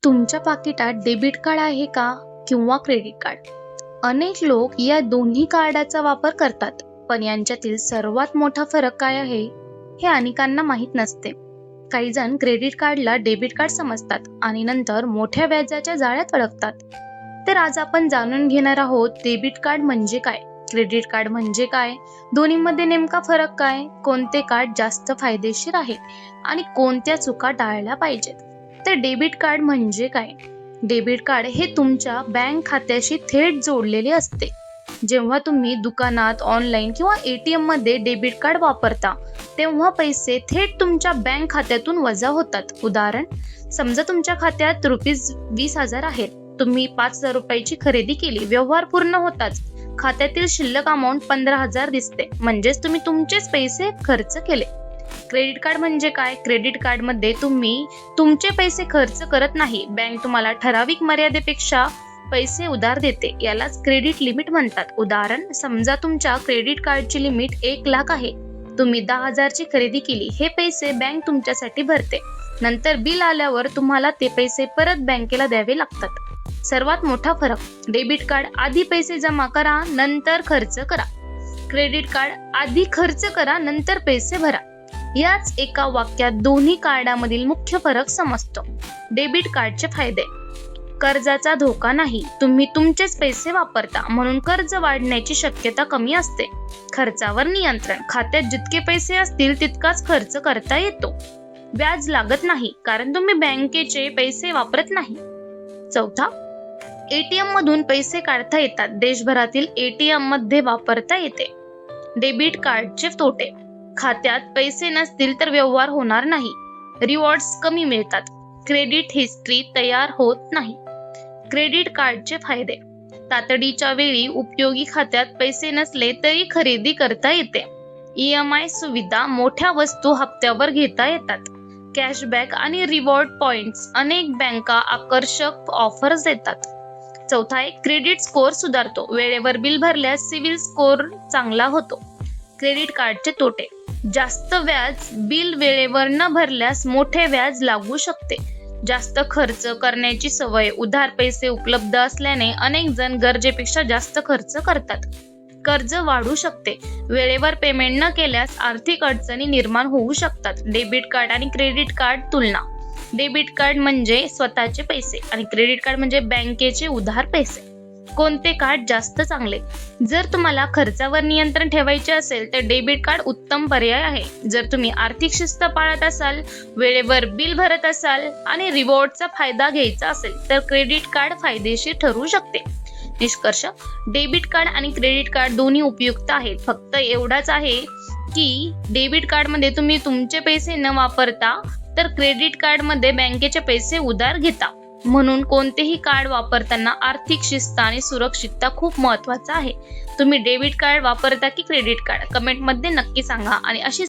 तुमच्या पाकिटात debit card आहे का किंवा क्रेडिट कार्ड? अनेक लोक या दोन्ही कार्डाचा वापर करतात, पण यांच्यातील सर्वात मोठा फरक काय आहे हे अनेकांना माहीत नसते. काही जण क्रेडिट कार्डला डेबिट कार्ड समजतात आणि नंतर मोठ्या व्याजाच्या जाळ्यात अडकतात. तर आज आपण जाणून घेणार आहोत डेबिट कार्ड म्हणजे काय, क्रेडिट कार्ड म्हणजे काय, दोन्हीमध्ये नेमका फरक काय, कोणते कार्ड जास्त फायदेशीर आहे आणि कोणत्या चुका टाळल्या पाहिजेत. तर डेबिट कार्ड म्हणजे काय? डेबिट कार्ड हे तुमच्या बँक खात्याशी थेट जोडलेले असते. जेव्हा तुम्ही दुकानात, ऑनलाईन किंवा ATM मध्ये डेबिट कार्ड वापरता, तेव्हा पैसे थेट तुमच्या बँक खात्यातून वजा होतात. उदाहरण, समजा तुमच्या खात्यात ₹20,000 आहेत. तुम्ही 5,000 रुपयाची खरेदी केली. व्यवहार पूर्ण होताच खात्यातील शिल्लक अमाउंट 15,000 दिसते. म्हणजेच तुम्ही तुमचेच पैसे खर्च केले. क्रेडिट कार्ड म्हणजे काय? क्रेडिट कार्ड मध्ये तुम्ही तुमचे पैसे खर्च करत नाही. बँक तुम्हाला ठराविक मर्यादेपेक्षा पैसे उधार देते. यालाच क्रेडिट लिमिट म्हणतात. उदाहरण, समजा तुमच्या क्रेडिट कार्डची लिमिट 1,00,000 आहे. तुम्ही 10,000 ची खरेदी केली. हे पैसे बँक तुमच्यासाठी भरते. नंतर बिल आल्यावर तुम्हाला ते पैसे परत बँकेला द्यावे लागतात. सर्वात मोठा फरक, डेबिट कार्ड आधी पैसे जमा करा, नंतर खर्च करा. क्रेडिट कार्ड आधी खर्च करा, नंतर पैसे भरा. याच एका वाक्यात दोन्ही कार्डामधील मुख्य फरक समजतो. डेबिट कार्डचे फायदे: कर्जाचा धोका नाही. तुम्ही तुमचेच पैसे वापरता, म्हणून कर्ज वाढण्याची शक्यता कमी असते. खर्चावर नियंत्रण. खात्यात जितके पैसे असतील तितकाच खर्च करता येतो. व्याज लागत नाही, कारण तुम्ही बँकेचे पैसे वापरत नाही. चौथा, ATM मधून पैसे काढता येतात. देशभरातील ATM मध्ये वापरता येते. डेबिट कार्डचे तोटे: खात्यात पैसे नसतील तर व्यवहार होणार नाही. रिवॉर्ड्स कमी मिळतात. क्रेडिट हिस्ट्री तयार होत नाही. क्रेडिट कार्डचे फायदे: तातडीच्या वेळी उपयोगी खात्यात पैसे नसले तरी खरेदी करता येते. EMI सुविधा: मोठ्या वस्तू हप्त्यावर घेता येतात. कॅशबॅक आणि रिवॉर्ड पॉइंट्स: अनेक बँका आकर्षक ऑफर्स देतात. चौथा आहे, क्रेडिट स्कोअर सुधारतो. वेळेवर बिल भरल्यास सिबिल स्कोअर चांगला होतो. क्रेडिट कार्डचे तोटे: जास्त व्याज. बिल वेळेवर न भरल्यास मोठे व्याज लागू शकते. जास्त खर्च करण्याची सवय. उधार पैसे उपलब्ध असल्याने अनेक जण गरजेपेक्षा जास्त खर्च करतात. कर्ज वाढू शकते. वेळेवर पेमेंट न केल्यास आर्थिक अडचणी निर्माण होऊ शकतात. डेबिट कार्ड आणि क्रेडिट कार्ड तुलना: डेबिट कार्ड म्हणजे स्वतःचे पैसे आणि क्रेडिट कार्ड म्हणजे बँकेचे उधार पैसे. कोणते कार्ड जास्त चांगले? जर तुम्हाला खर्चावर नियंत्रण ठेवायचे असेल तर डेबिट कार्ड उत्तम पर्याय आहे. जर तुम्ही आर्थिक शिस्त पाळत असाल, वेळेवर बिल भरत असाल आणि रिवॉर्डचा फायदा घ्यायचा असेल तर क्रेडिट कार्ड फायदेशीर ठरू शकते. निष्कर्ष: डेबिट कार्ड आणि क्रेडिट कार्ड दोन्ही उपयुक्त आहेत. फक्त एवढाच आहे की डेबिट कार्ड मध्ये तुम्ही तुमचे पैसे न वापरता, तर क्रेडिट कार्ड मध्ये बँकेचे पैसे उधार घेता. म्हणून कोणतेही कार्ड वापरताना आर्थिक शिस्त आणि सुरक्षितता खूप महत्त्वाचा आहे. तुम्ही डेबिट कार्ड वापरता की क्रेडिट कार्ड? कमेंट मध्ये नक्की सांगा. आणि अशी